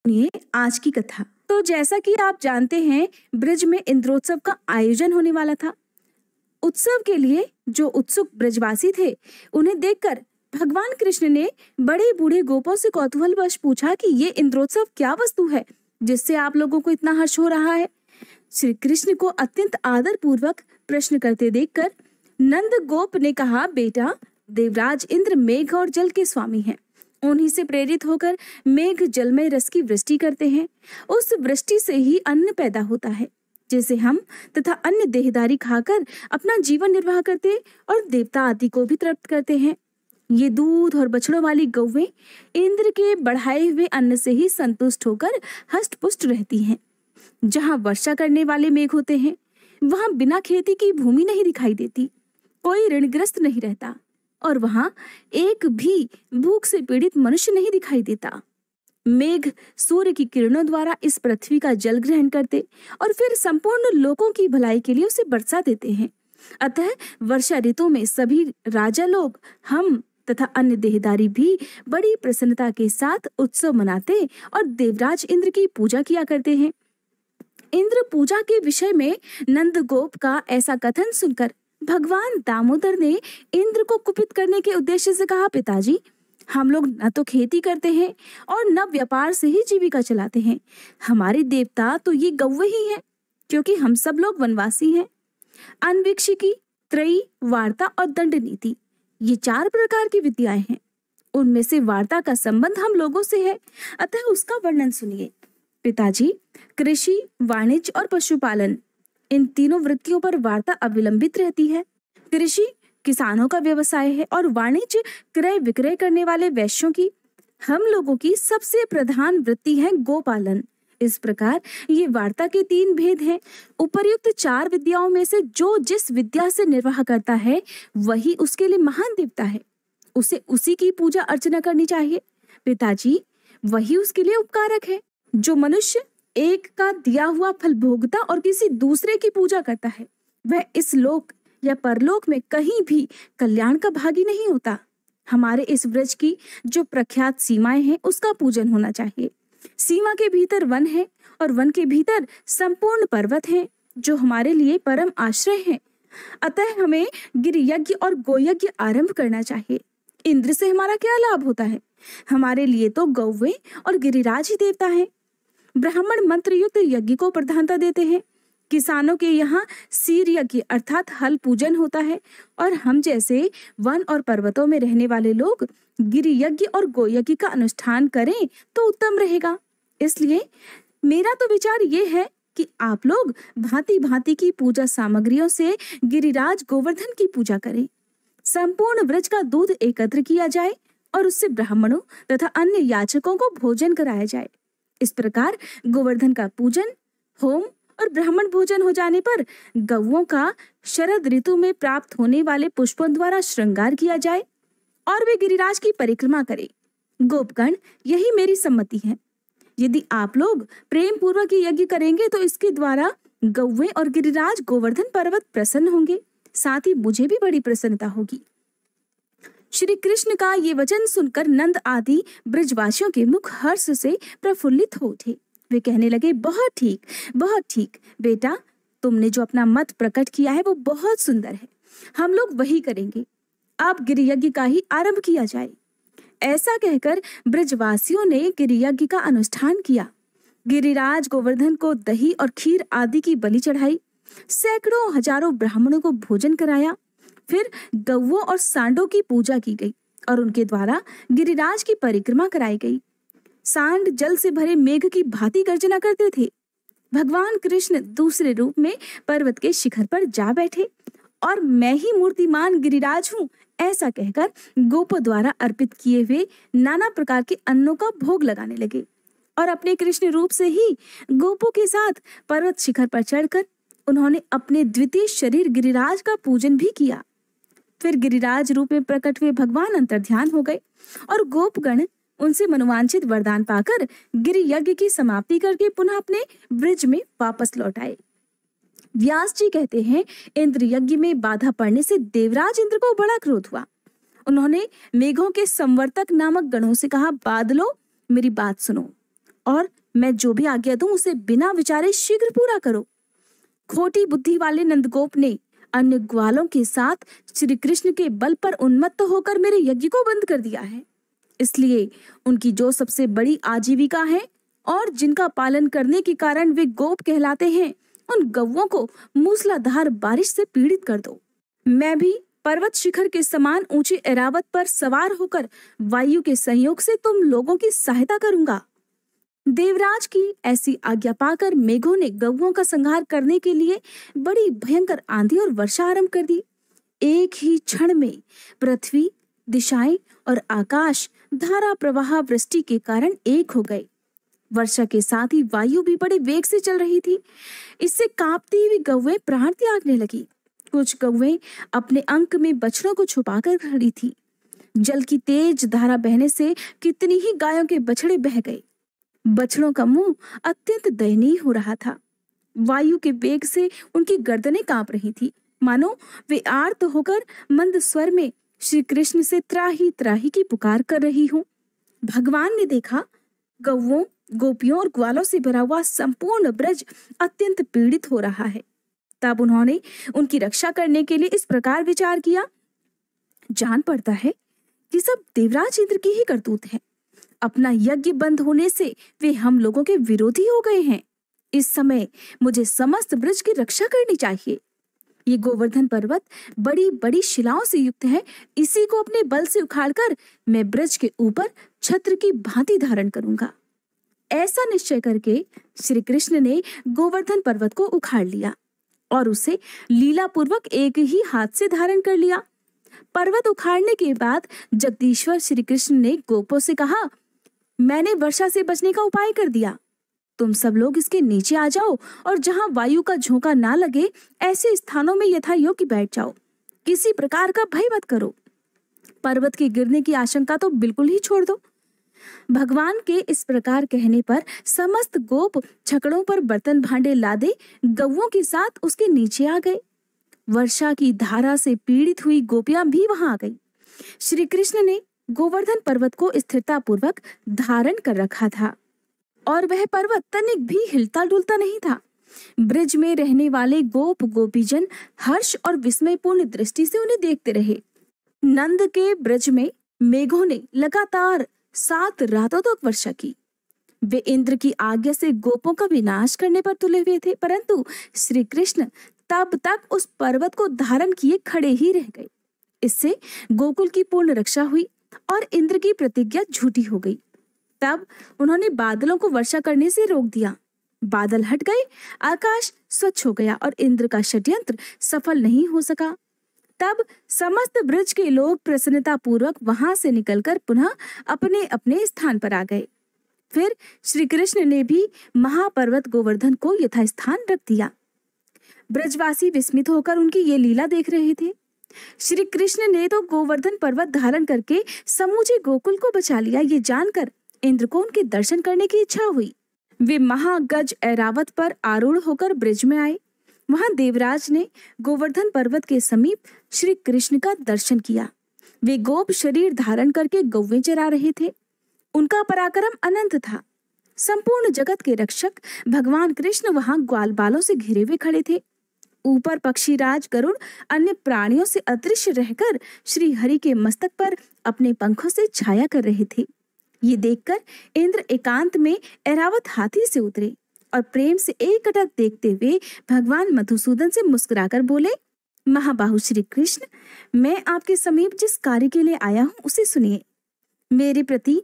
सुनिए आज की कथा। तो जैसा कि आप जानते हैं, ब्रज में इंद्रोत्सव का आयोजन होने वाला था। उत्सव के लिए जो उत्सुक ब्रजवासी थे, उन्हें देखकर भगवान कृष्ण ने बड़े बूढ़े गोपों से कौतूहलवश पूछा कि ये इंद्रोत्सव क्या वस्तु है जिससे आप लोगों को इतना हर्ष हो रहा है। श्री कृष्ण को अत्यंत आदर पूर्वक प्रश्न करते देखकर नंद गोप ने कहा, बेटा, देवराज इंद्र मेघ और जल के स्वामी हैं। उन्हीं से प्रेरित होकर मेघ जल में रस की वृष्टि करते हैं। उस वृष्टि से ही अन्न पैदा होता है, जिसे हम तथा अन्य देहधारी खाकर अपना जीवन निर्वाह करते और देवता आदि को भी तृप्त करते हैं। ये दूध और बछड़ों वाली गौवें इंद्र के बढ़ाए हुए अन्न से ही संतुष्ट होकर हष्ट पुष्ट रहती हैं। जहाँ वर्षा करने वाले मेघ होते हैं, वहाँ बिना खेती की भूमि नहीं दिखाई देती, कोई ऋणग्रस्त नहीं रहता और वहां एक भी भूख से पीड़ित मनुष्य नहीं दिखाई देता। मेघ सूर्य की किरणों द्वारा इस पृथ्वी का जल ग्रहण करते और फिर संपूर्ण लोगों की भलाई के लिए उसे बरसा देते हैं। अतः वर्षा ऋतु में सभी राजा लोग, हम तथा अन्य देहदारी भी बड़ी प्रसन्नता के साथ उत्सव मनाते और देवराज इंद्र की पूजा किया करते हैं। इंद्र पूजा के विषय में नंद गोप का ऐसा कथन सुनकर भगवान दामोदर ने इंद्र को कुपित करने के उद्देश्य से कहा, पिताजी, हम लोग न तो खेती करते हैं और न व्यापार से ही जीविका चलाते हैं। हमारे देवता तो ये गौवे ही हैं, क्योंकि हम सब लोग वनवासी हैं। अन्वीक्षिकी, त्रयी, वार्ता और दंड नीति, ये 4 प्रकार की विद्याएं हैं। उनमें से वार्ता का संबंध हम लोगों से है, अतः उसका वर्णन सुनिए। पिताजी, कृषि, वाणिज्य और पशुपालन, इन तीनों वृत्तियों पर वार्ता अविलंबित रहती है। कृषि किसानों का व्यवसाय है और वाणिज्य क्रय विक्रय करने वाले वैश्यों की। हम लोगों की सबसे प्रधान वृत्ति है गोपालन। इस प्रकार ये वार्ता के 3 भेद हैं। उपर्युक्त 4 विद्याओं में से जो जिस विद्या से निर्वाह करता है, वही उसके लिए महान देवता है। उसे उसी की पूजा अर्चना करनी चाहिए। पिताजी, वही उसके लिए उपकारक है। जो मनुष्य एक का दिया हुआ फल भोगता और किसी दूसरे की पूजा करता है, वह इस लोक या परलोक में कहीं भी कल्याण का भागी नहीं होता। हमारे इस व्रज की जो प्रख्यात सीमाएं हैं, उसका पूजन होना चाहिए। सीमा के भीतर वन है और वन के भीतर संपूर्ण पर्वत हैं, जो हमारे लिए परम आश्रय हैं। अतः हमें गिरि यज्ञ और गोयज्ञ आरंभ करना चाहिए। इंद्र से हमारा क्या लाभ होता है? हमारे लिए तो गौवे और गिरिराज ही देवता है। ब्राह्मण मंत्र युक्त यज्ञ को प्रधानता देते हैं। किसानों के यहाँ सीर यज्ञ अर्थात हल पूजन होता है और हम जैसे वन और पर्वतों में रहने वाले लोग गिरि यज्ञ और गोयज्ञ का अनुष्ठान करें तो उत्तम रहेगा। इसलिए मेरा तो विचार ये है कि आप लोग भांति भांति की पूजा सामग्रियों से गिरिराज गोवर्धन की पूजा करें। संपूर्ण व्रज का दूध एकत्र किया जाए और उससे ब्राह्मणों तथा अन्य याचकों को भोजन कराया जाए। इस प्रकार गोवर्धन का पूजन, होम और ब्राह्मण भोजन हो जाने पर गौओं का शरद ऋतु में प्राप्त होने वाले पुष्पों द्वारा श्रृंगार किया जाए और वे गिरिराज की परिक्रमा करें। गोपगण, यही मेरी सम्मति है। यदि आप लोग प्रेम पूर्वक यज्ञ करेंगे तो इसके द्वारा गौवें और गिरिराज गोवर्धन पर्वत प्रसन्न होंगे, साथ ही मुझे भी बड़ी प्रसन्नता होगी। श्री कृष्ण का ये वचन सुनकर नंद आदि ब्रजवासियों के मुख हर्ष से प्रफुल्लित हो उठे। वे कहने लगे, बहुत ठीक, बहुत ठीक बेटा, तुमने जो अपना मत प्रकट किया है वो बहुत सुंदर है। हम लोग वही करेंगे। अब गिरि यज्ञ का ही आरंभ किया जाए। ऐसा कहकर ब्रजवासियों ने गिरि यज्ञ का अनुष्ठान किया। गिरिराज गोवर्धन को दही और खीर आदि की बलि चढ़ाई। सैकड़ों हजारों ब्राह्मणों को भोजन कराया। फिर गौओं और सांडों की पूजा की गई और उनके द्वारा गिरिराज की परिक्रमा कराई गई। सांड जल से भरे मेघ की भांति गर्जना करते थे। भगवान कृष्ण दूसरे रूप में पर्वत के शिखर पर जा बैठे और मैं ही मूर्तिमान गिरिराज हूँ, ऐसा कहकर गोपों द्वारा अर्पित किए हुए नाना प्रकार के अन्नों का भोग लगाने लगे और अपने कृष्ण रूप से ही गोपों के साथ पर्वत शिखर पर चढ़कर उन्होंने अपने द्वितीय शरीर गिरिराज का पूजन भी किया। फिर गिरिराज रूप में प्रकट हुए भगवान अंतर्ध्यान हो गए और गोपगण उनसे मनोवांछित वरदान पाकर गिरि यज्ञ की समाप्ति करके पुनः अपने ब्रज में वापस लौट आए। व्यास जी कहते हैं, इंद्र यज्ञ में बाधा पड़ने से देवराज इंद्र को बड़ा क्रोध हुआ। उन्होंने मेघों के संवर्तक नामक गणों से कहा, बादलों, मेरी बात सुनो। और मैं जो भी आज्ञा दूं उसे बिना विचारे शीघ्र पूरा करो। खोटी बुद्धि वाले नंदगोप ने अन्य ग्वालों के साथ श्री कृष्ण के बल पर उन्मत्त होकर मेरे यज्ञ को बंद कर दिया है। इसलिए उनकी जो सबसे बड़ी आजीविका है और जिनका पालन करने के कारण वे गोप कहलाते हैं, उन गौओं को मूसलाधार बारिश से पीड़ित कर दो। मैं भी पर्वत शिखर के समान ऊंचे ऐरावत पर सवार होकर वायु के सहयोग से तुम लोगों की सहायता करूंगा। देवराज की ऐसी आज्ञा पाकर मेघों ने गौओं का संहार करने के लिए बड़ी भयंकर आंधी और वर्षा आरंभ कर दी। एक ही क्षण में पृथ्वी, दिशाएं और आकाश धारा प्रवाह वृष्टि के कारण एक हो गए। वर्षा के साथ ही वायु भी बड़े वेग से चल रही थी। इससे कांपती हुई गौएं प्राण त्यागने लगी। कुछ गौएं अपने अंक में बछड़ों को छुपाकर खड़ी थी। जल की तेज धारा बहने से कितनी ही गायों के बछड़े बह गए। बछड़ों का मुंह अत्यंत दयनीय हो रहा था। वायु के वेग से उनकी गर्दनें कांप रही थी, मानो वे आर्त होकर मंद स्वर में श्री कृष्ण से त्राही त्राही की पुकार कर रही हूं। भगवान ने देखा गौओं, गोपियों और ग्वालों से भरा हुआ संपूर्ण ब्रज अत्यंत पीड़ित हो रहा है। तब उन्होंने उनकी रक्षा करने के लिए इस प्रकार विचार किया, जान पड़ता है कि सब देवराज इंद्र की ही करतूत है। अपना यज्ञ बंद होने से वे हम लोगों के विरोधी हो गए हैं। इस समय मुझे समस्त ब्रज की रक्षा करनी चाहिए। ये गोवर्धन पर्वत बड़ी बड़ी शिलाओं से युक्त है। इसी को अपने बल से उखाड़कर मैं ब्रज के ऊपर छत्र की भांति धारण करूंगा। ऐसा निश्चय करके श्री कृष्ण ने गोवर्धन पर्वत को उखाड़ लिया और उसे लीला पूर्वक एक ही हाथ से धारण कर लिया। पर्वत उखाड़ने के बाद जगदीश्वर श्री कृष्ण ने गोपों से कहा, मैंने वर्षा से बचने का उपाय कर दिया। तुम सब लोग इसके नीचे आ जाओ और जहां वायु का झोंका ना लगे ऐसे स्थानों में यथा योग्य बैठ जाओ। किसी प्रकार का भय मत करो। पर्वत के गिरने की आशंका तो बिल्कुल ही छोड़ दो। भगवान के इस प्रकार कहने पर समस्त गोप छकड़ों पर बर्तन भांडे लादे गौओं के साथ उसके नीचे आ गए। वर्षा की धारा से पीड़ित हुई गोपियां भी वहां आ गई। श्री कृष्ण ने गोवर्धन पर्वत को स्थिरता पूर्वक धारण कर रखा था और वह पर्वत तनिक भी हिलता डुलता नहीं था। ब्रज में रहने वाले गोप गोपीजन हर्ष और विस्मयपूर्ण दृष्टि से उन्हें देखते रहे। नंद के ब्रज में मेघों ने लगातार 7 रातों तक वर्षा की। वे इंद्र की आज्ञा से गोपों का विनाश करने पर तुले हुए थे, परंतु श्री कृष्ण तब तक उस पर्वत को धारण किए खड़े ही रह गए। इससे गोकुल की पूर्ण रक्षा हुई और इंद्र की प्रतिज्ञा झूठी हो गई। तब उन्होंने बादलों को वर्षा करने से रोक दिया। बादल हट गए, आकाश स्वच्छ हो गया और इंद्र का षड्यंत्र सफल नहीं हो सका। तब समस्त ब्रज के लोग प्रसन्नता पूर्वक वहां से निकलकर पुनः अपने अपने स्थान पर आ गए। फिर श्री कृष्ण ने भी महापर्वत गोवर्धन को यथास्थान रख दिया। ब्रजवासी विस्मित होकर उनकी ये लीला देख रहे थे। श्री कृष्ण ने तो गोवर्धन पर्वत धारण करके समूचे गोकुल को बचा लिया। ये जानकर इंद्र को उनके दर्शन करने की इच्छा हुई। वे महागज ऐरावत पर आरूढ़ होकर ब्रज में आए। वहां देवराज ने गोवर्धन पर्वत के समीप श्री कृष्ण का दर्शन किया। वे गोप शरीर धारण करके गौवें चरा रहे थे। उनका पराक्रम अनंत था। संपूर्ण जगत के रक्षक भगवान कृष्ण वहां ग्वाल बालों से घिरे हुए खड़े थे। ऊपर पक्षीराज गरुड़ अन्य प्राणियों से अदृश्य रहकर श्री हरि के मस्तक पर अपने पंखों से छाया कर रहे थे। ये देखकर इंद्र एकांत में ऐरावत हाथी से उतरे और प्रेम से एकटक देखते हुए भगवान मधुसूदन से मुस्कुराकर बोले, महाबाहु श्री कृष्ण, मैं आपके समीप जिस कार्य के लिए आया हूं उसे सुनिए। मेरे प्रति